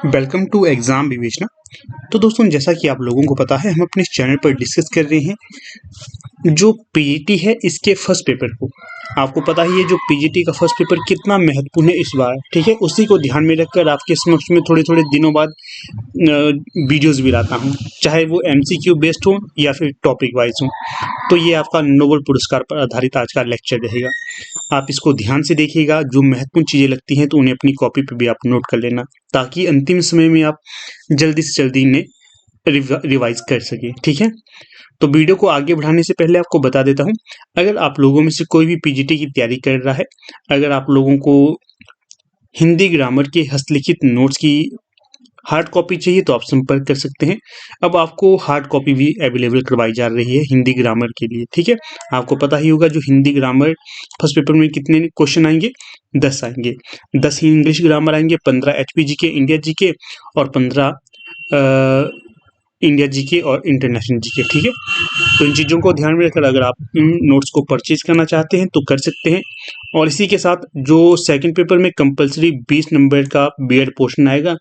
Welcome to exam विवेचना। तो दोस्तों, जैसा कि आप लोगों को पता है, हम अपने इस चैनल पर डिस्कस कर रहे हैं जो पीजीटी है इसके फर्स्ट पेपर को। आपको पता ही है जो पीजीटी का फर्स्ट पेपर कितना महत्वपूर्ण है इस बार, ठीक है। उसी को ध्यान में रखकर आपके समक्ष में थोड़े थोड़े दिनों बाद वीडियोस भी लाता हूँ, चाहे वो एमसीक्यू बेस्ड हो या फिर टॉपिक वाइज हो। तो ये आपका नोबेल पुरस्कार पर आधारित आज का लेक्चर रहेगा। आप इसको ध्यान से देखिएगा, जो महत्वपूर्ण चीज़ें लगती हैं तो उन्हें अपनी कॉपी पे भी आप नोट कर लेना, ताकि अंतिम समय में आप जल्दी से जल्दी इन्हें रिवाइज कर सके, ठीक है। तो वीडियो को आगे बढ़ाने से पहले आपको बता देता हूँ, अगर आप लोगों में से कोई भी पीजीटी की तैयारी कर रहा है, अगर आप लोगों को हिंदी ग्रामर के हस्तलिखित नोट्स की हार्ड कॉपी चाहिए तो आप संपर्क कर सकते हैं। अब आपको हार्ड कॉपी भी अवेलेबल करवाई जा रही है हिंदी ग्रामर के लिए, ठीक है। आपको पता ही होगा जो हिंदी ग्रामर फर्स्ट पेपर में कितने क्वेश्चन आएंगे, 10 आएंगे। 10 ही इंग्लिश ग्रामर आएंगे, 15 एचपी जीके, इंडिया जीके और 15 इंडिया जीके और इंटरनेशनल जीके, ठीक है। तो इन चीज़ों को ध्यान में रखकर अगर आप इन नोट्स को परचेज करना चाहते हैं तो कर सकते हैं। और इसी के साथ जो सेकंड पेपर में कंपलसरी 20 नंबर का बीएड पोर्शन आएगा,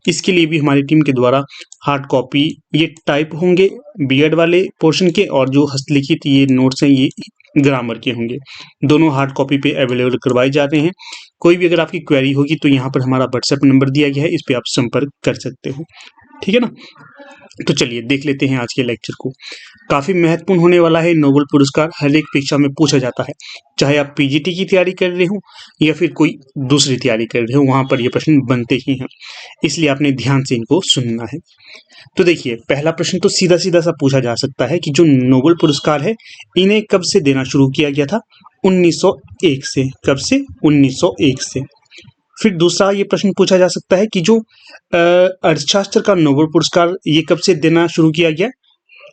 इसके लिए भी हमारी टीम के द्वारा हार्ड कॉपी ये टाइप होंगे बीएड वाले पोर्शन के, और जो हस्तलिखित ये नोट्स हैं ये ग्रामर के होंगे। दोनों हार्ड कॉपी पे अवेलेबल करवाए जा रहे हैं। कोई भी अगर आपकी क्वेरी होगी तो यहाँ पर हमारा व्हाट्सएप नंबर दिया गया है, इस पर आप संपर्क कर सकते हो, ठीक है ना। तो चलिए देख लेते हैं आज के लेक्चर को। काफ़ी महत्वपूर्ण होने वाला है। नोबेल पुरस्कार हर एक परीक्षा में पूछा जाता है, चाहे आप पीजीटी की तैयारी कर रहे हो या फिर कोई दूसरी तैयारी कर रहे हो, वहाँ पर ये प्रश्न बनते ही हैं, इसलिए आपने ध्यान से इनको सुनना है। तो देखिए, पहला प्रश्न तो सीधा सीधा सा पूछा जा सकता है कि जो नोबेल पुरस्कार है इन्हें कब से देना शुरू किया गया था? 1901 से। कब से? 1901 से। फिर दूसरा ये प्रश्न पूछा जा सकता है कि जो अर्थशास्त्र का नोबेल पुरस्कार ये कब से देना शुरू किया गया?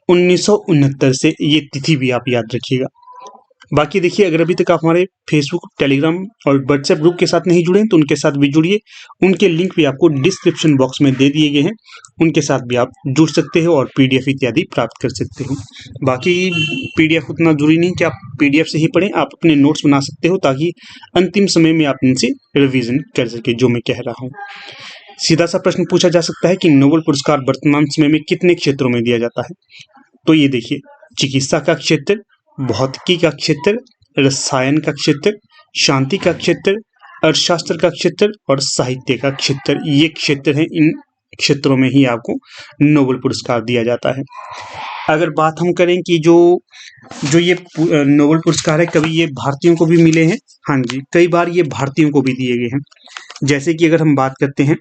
1969 से। ये तिथि भी आप याद रखिएगा। बाकी देखिए, अगर अभी तक आप हमारे फेसबुक, टेलीग्राम और व्हाट्सएप ग्रुप के साथ नहीं जुड़े हैं तो उनके साथ भी जुड़िए। उनके लिंक भी आपको डिस्क्रिप्शन बॉक्स में दे दिए गए हैं, उनके साथ भी आप जुड़ सकते हो और पीडीएफ इत्यादि प्राप्त कर सकते हो। बाकी पीडीएफ उतना जरूरी नहीं कि आप पीडीएफ से ही पढ़ें, आप अपने नोट्स बना सकते हो ताकि अंतिम समय में आप इनसे रिविजन कर सके जो मैं कह रहा हूँ। सीधा सा प्रश्न पूछा जा सकता है कि नोबेल पुरस्कार वर्तमान समय में कितने क्षेत्रों में दिया जाता है? तो ये देखिए, चिकित्सा का क्षेत्र, भौतिकी का क्षेत्र, रसायन का क्षेत्र, शांति का क्षेत्र, अर्थशास्त्र का क्षेत्र और साहित्य का क्षेत्र, ये क्षेत्र हैं। इन क्षेत्रों में ही आपको नोबेल पुरस्कार दिया जाता है। अगर बात हम करें कि जो ये नोबेल पुरस्कार है, कभी ये भारतीयों को भी मिले हैं? हाँ जी, कई बार ये भारतीयों को भी दिए गए हैं। जैसे कि अगर हम बात करते हैं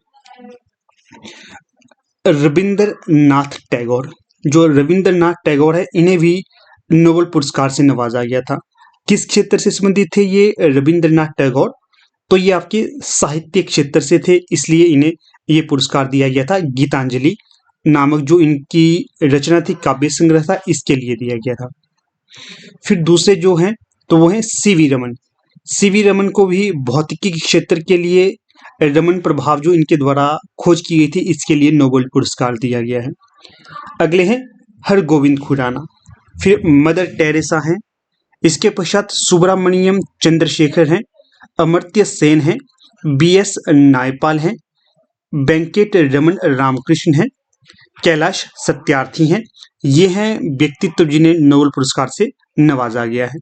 रविंद्रनाथ टैगोर, जो रविंद्रनाथ टैगोर है, इन्हें भी नोबेल पुरस्कार से नवाजा गया था। किस क्षेत्र से संबंधित थे ये रविंद्रनाथ टैगोर? तो ये आपके साहित्य क्षेत्र से थे, इसलिए इन्हें ये पुरस्कार दिया गया था। गीतांजलि नामक जो इनकी रचना थी, काव्य संग्रह था, इसके लिए दिया गया था। फिर दूसरे जो हैं तो वो हैं सीवी रमन। सीवी रमन को भी भौतिकी के क्षेत्र के लिए रमन प्रभाव जो इनके द्वारा खोज की गई थी, इसके लिए नोबेल पुरस्कार दिया गया है। अगले हैं हरगोविंद खुराना, फिर मदर टेरेसा हैं, इसके पश्चात सुब्रमण्यम चंद्रशेखर हैं, अमर्त्य सेन हैं, बीएस नायपाल हैं, वेंकट रमन रामकृष्ण हैं, कैलाश सत्यार्थी हैं। ये हैं व्यक्तित्व जिन्हें नोबेल पुरस्कार से नवाजा गया है।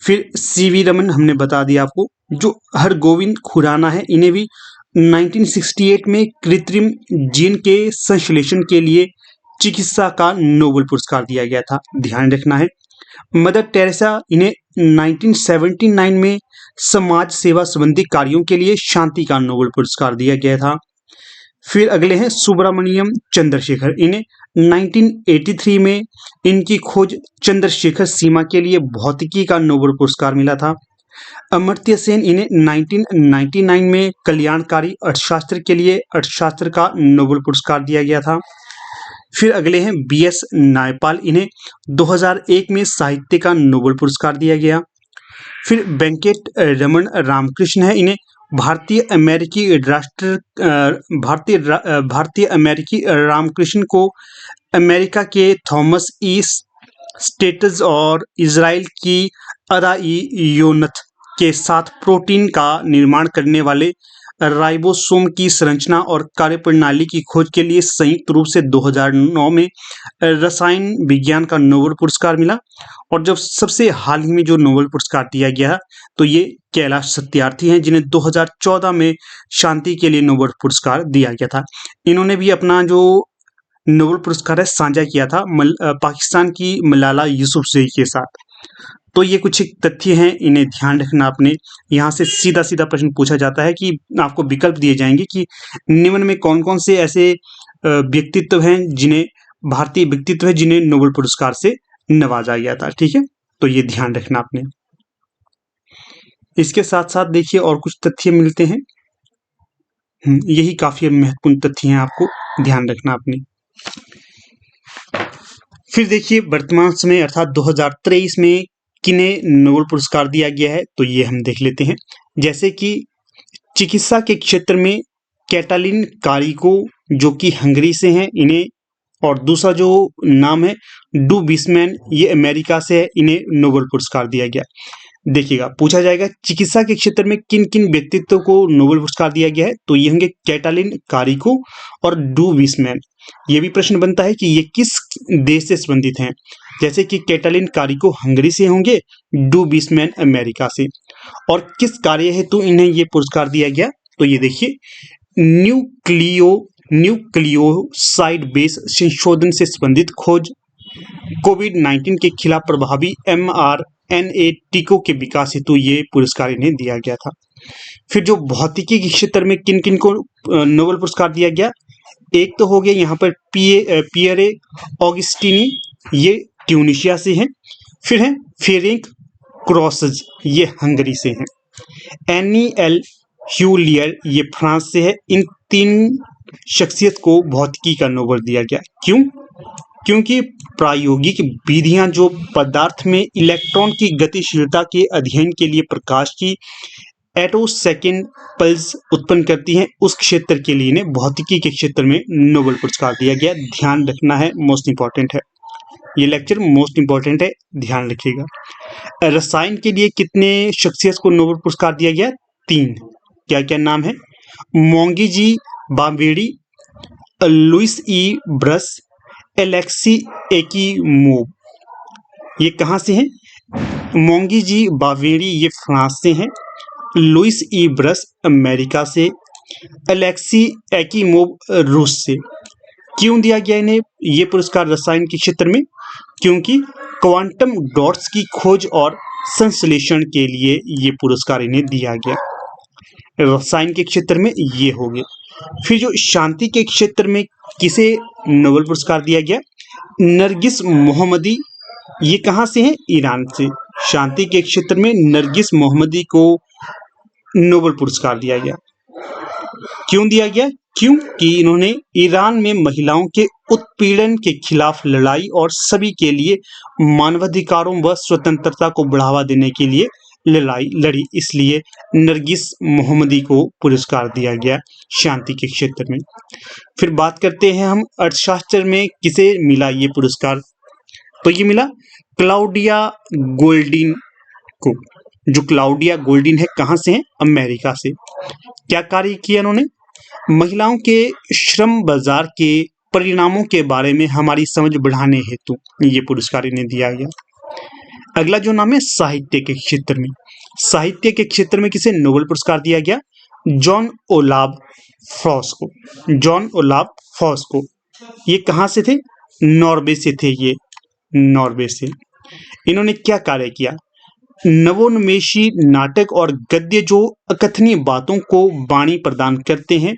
फिर सीवी रमन हमने बता दिया आपको। जो हरगोविंद खुराना है, इन्हें भी 1968 में कृत्रिम जीन के संश्लेषण के लिए चिकित्सा का नोबेल पुरस्कार दिया गया था, ध्यान रखना है। मदर टेरेसा, इन्हें 1979 में समाज सेवा संबंधी कार्यों के लिए शांति का नोबेल पुरस्कार दिया गया था। फिर अगले हैं सुब्रमण्यम चंद्रशेखर, इन्हें 1983 में इनकी खोज चंद्रशेखर सीमा के लिए भौतिकी का नोबेल पुरस्कार मिला था। अमर्त्य सेन, इन्हें 1999 में कल्याणकारी अर्थशास्त्र के लिए अर्थशास्त्र का नोबेल पुरस्कार दिया गया था। फिर अगले हैं बीएस नायपाल, इन्हें 2001 में साहित्य का नोबेल पुरस्कार दिया गया। फिर वेंकट रमन रामकृष्ण है, इन्हें भारतीय अमेरिकी रामकृष्ण को अमेरिका के थॉमस ई स्टेट्स और इजराइल की अदा योनथ के साथ प्रोटीन का निर्माण करने वाले राइबोसोम की संरचना और कार्यप्रणाली की खोज के लिए संयुक्त रूप से 2009 में रसायन विज्ञान का नोबेल पुरस्कार मिला। और जब सबसे हाल ही में जो नोबेल पुरस्कार दिया गया है तो ये कैलाश सत्यार्थी हैं, जिन्हें 2014 में शांति के लिए नोबेल पुरस्कार दिया गया था। इन्होंने भी अपना जो नोबेल पुरस्कार है साझा किया था पाकिस्तान की मलाला यूसुफजई के साथ। तो ये कुछ एक तथ्य हैं, इन्हें ध्यान रखना आपने। यहाँ से सीधा सीधा प्रश्न पूछा जाता है कि आपको विकल्प दिए जाएंगे कि निम्न में कौन कौन से ऐसे व्यक्तित्व हैं जिन्हें भारतीय व्यक्तित्व है जिन्हें नोबेल पुरस्कार से नवाजा गया था। ठीक है, तो ये ध्यान रखना आपने। इसके साथ साथ देखिए और कुछ तथ्य मिलते हैं, यही काफी महत्वपूर्ण तथ्य हैं, आपको ध्यान रखना आपने। फिर देखिए वर्तमान समय अर्थात 2023 में किन्हें नोबेल पुरस्कार दिया गया है, तो ये हम देख लेते हैं। जैसे कि चिकित्सा के क्षेत्र में कैटालिन कारिको जो कि हंगरी से हैं, इन्हें, और दूसरा जो नाम है डू बिस्मैन, ये अमेरिका से है, इन्हें नोबेल पुरस्कार दिया गया। देखिएगा पूछा जाएगा चिकित्सा के क्षेत्र में किन किन व्यक्तित्वों को नोबेल पुरस्कार दिया गया है, तो ये होंगे कैटालिन कारिको और डू बिस्मैन। ये भी प्रश्न बनता है कि ये किस देश से संबंधित हैं, जैसे कि कैटालिन कारिको हंगरी से होंगे, डू बिस्मैन अमेरिका से। और किस कार्य हेतु इन्हें ये पुरस्कार दिया गया, तो ये देखिए न्यूक्लियोसाइड बेस संशोधन से संबंधित खोज, कोविड-19 के खिलाफ प्रभावी mRNA टीकों के विकास हेतु ये पुरस्कार इन्हें दिया गया था। फिर जो भौतिकी के क्षेत्र में किन किन को नोबेल पुरस्कार दिया गया, एक तो हो गया यहाँ पर पियरे ऑगस्टिनी, ये ट्यूनिशिया से हैं। फिर हैं फेरेंक क्रॉसज, ये हंगरी से हैं। एनी एल ह्यूलियर, ये फ्रांस से है। इन तीन शख्सियत को भौतिकी का नोबेल दिया गया। क्यों? क्योंकि प्रायोगिक विधियां जो पदार्थ में इलेक्ट्रॉन की गतिशीलता के अध्ययन के लिए प्रकाश की एटोसेकेंड पल्स उत्पन्न करती हैं, उस क्षेत्र के लिए इन्हें भौतिकी के क्षेत्र में नोबेल पुरस्कार दिया गया। ध्यान रखना है, मोस्ट इंपॉर्टेंट है ये लेक्चर, मोस्ट इंपॉर्टेंट है, ध्यान रखिएगा। रसायन के लिए कितने शख्सियत को नोबेल पुरस्कार दिया गया? 3। क्या क्या नाम है? मोंगी जी बावेरी, लुइस ई ब्रस, एलेक्सी एकीमोव। ये कहाँ से हैं? मोंगी जी बावेरी ये फ्रांस से हैं, लुइस ई ब्रस अमेरिका से, एलेक्सी एकीमोव रूस से। क्यों दिया गया इन्हें ये पुरस्कार रसायन के क्षेत्र में? क्योंकि क्वांटम डॉट्स की खोज और संश्लेषण के लिए ये पुरस्कार इन्हें दिया गया। रसायन के क्षेत्र में ये हो गए। फिर जो शांति के क्षेत्र में किसे नोबेल पुरस्कार दिया गया? नरगिस मोहम्मदी, ये कहाँ से हैं? ईरान से। शांति के क्षेत्र में नरगिस मोहम्मदी को नोबेल पुरस्कार दिया गया। क्यों दिया गया? क्योंकि इन्होंने ईरान में महिलाओं के उत्पीड़न के खिलाफ लड़ाई और सभी के लिए मानवाधिकारों व स्वतंत्रता को बढ़ावा देने के लिए लड़ाई लड़ी, इसलिए नरगिस मोहम्मदी को पुरस्कार दिया गया शांति के क्षेत्र में। फिर बात करते हैं हम अर्थशास्त्र में किसे मिला ये पुरस्कार, तो ये मिला क्लाउडिया गोल्डिन को। जो क्लाउडिया गोल्डिन है कहाँ से है? अमेरिका से। क्या कार्य किया इन्होंने? महिलाओं के श्रम बाजार के परिणामों के बारे में हमारी समझ बढ़ाने हेतु ये पुरस्कार इन्हें दिया गया। अगला जो नाम है साहित्य के क्षेत्र में, साहित्य के क्षेत्र में किसे नोबेल पुरस्कार दिया गया? जॉन ओलाव फॉस को। जॉन ओलाव फॉस को, ये कहाँ से थे? नॉर्वे से थे, ये नॉर्वे से। इन्होंने क्या कार्य किया? नवोन्मेषी नाटक और गद्य जो अकथनीय बातों को वाणी प्रदान करते हैं,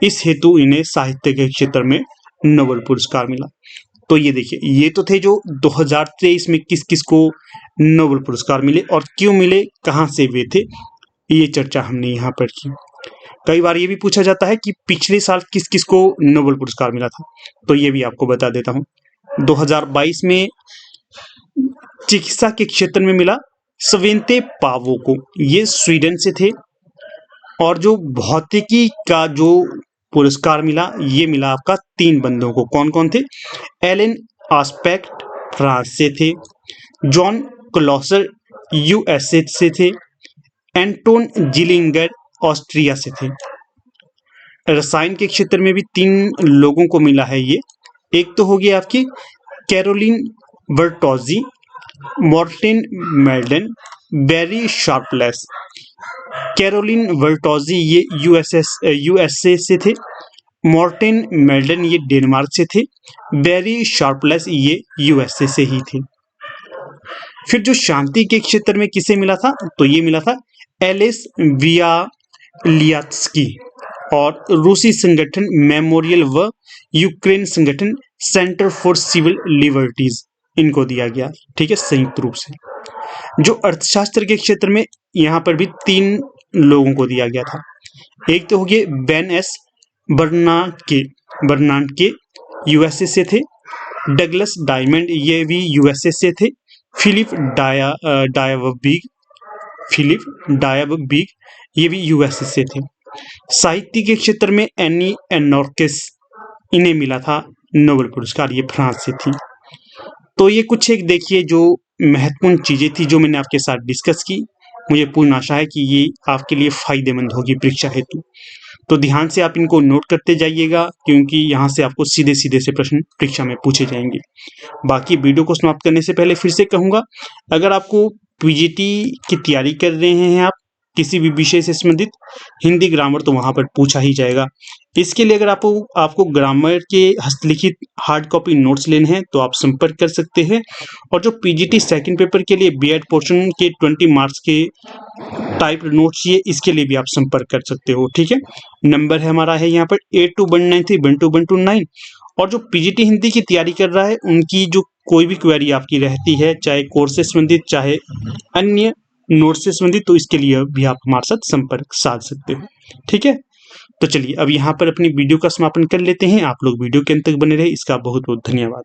इस हेतु इन्हें साहित्य के क्षेत्र में नोबेल पुरस्कार मिला। तो ये देखिए, ये तो थे जो 2023 में किस किस को नोबेल पुरस्कार मिले और क्यों मिले, कहाँ से वे थे, ये चर्चा हमने यहाँ पर की। कई बार ये भी पूछा जाता है कि पिछले साल किस किस को नोबेल पुरस्कार मिला था, तो ये भी आपको बता देता हूँ। 2022 में चिकित्सा के क्षेत्र में मिला स्वेंते पावो को, ये स्वीडन से थे। और जो भौतिकी का जो पुरस्कार मिला, ये मिला आपका 3 बंदों को। कौन कौन थे? एलन आस्पेक्ट फ्रांस से थे, जॉन क्लॉसर यूएसए से थे, एंटोन जिलिंगर ऑस्ट्रिया से थे। रसायन के क्षेत्र में भी 3 लोगों को मिला है ये। एक तो होगी आपकी कैरोलिन बर्टोजी, मॉर्टिन मेल्डन, बैरी शार्पलेस। कैरोलिन बर्टोजी ये यूएसए से थे, मॉर्टिन मेल्डन ये डेनमार्क से थे, बैरी शार्पलेस ये यूएसए से ही थे। फिर जो शांति के क्षेत्र में किसे मिला था, तो ये मिला था एलिस वियालियात्स्की और रूसी संगठन मेमोरियल व यूक्रेन संगठन सेंटर फॉर सिविल लिबर्टीज, इनको दिया गया, ठीक है, संयुक्त रूप से। जो अर्थशास्त्र के क्षेत्र में यहाँ पर भी 3 लोगों को दिया गया था। एक तो हो गए बेन एस बर्नांके यूएसए से थे, डगलस डायमंड ये भी यूएसए से थे, फिलिप डायबबिग ये भी यूएसए से थे। साहित्य के क्षेत्र में एनी एनोर्किस, इन्हें मिला था नोबेल पुरस्कार, ये फ्रांस से थी। तो ये कुछ एक देखिए जो महत्वपूर्ण चीजें थी जो मैंने आपके साथ डिस्कस की। मुझे पूर्ण आशा है कि ये आपके लिए फायदेमंद होगी परीक्षा हेतु। तो ध्यान से आप इनको नोट करते जाइएगा, क्योंकि यहाँ से आपको सीधे सीधे से प्रश्न परीक्षा में पूछे जाएंगे। बाकी वीडियो को समाप्त करने से पहले फिर से कहूँगा, अगर आपको पीजीटी की तैयारी कर रहे हैं आप किसी भी विषय से संबंधित, हिंदी ग्रामर तो वहाँ पर पूछा ही जाएगा। इसके लिए अगर आपको ग्रामर के हस्तलिखित हार्ड कॉपी नोट्स लेने हैं तो आप संपर्क कर सकते हैं। और जो पीजीटी सेकंड पेपर के लिए बीएड पोर्शन के 20 मार्क्स के टाइप नोट्स चाहिए, इसके लिए भी आप संपर्क कर सकते हो, ठीक है। नंबर है हमारा है यहाँ पर 8219312129। और जो पीजीटी हिंदी की तैयारी कर रहा है उनकी जो कोई भी क्वेरी आपकी रहती है, चाहे कोर्स से संबंधित चाहे अन्य नोट से संबंधित, तो इसके लिए भी आप हमारे साथ संपर्क साध सकते हो, ठीक है। तो चलिए अब यहाँ पर अपनी वीडियो का समापन कर लेते हैं। आप लोग वीडियो के अंत तक बने रहे, इसका बहुत बहुत धन्यवाद।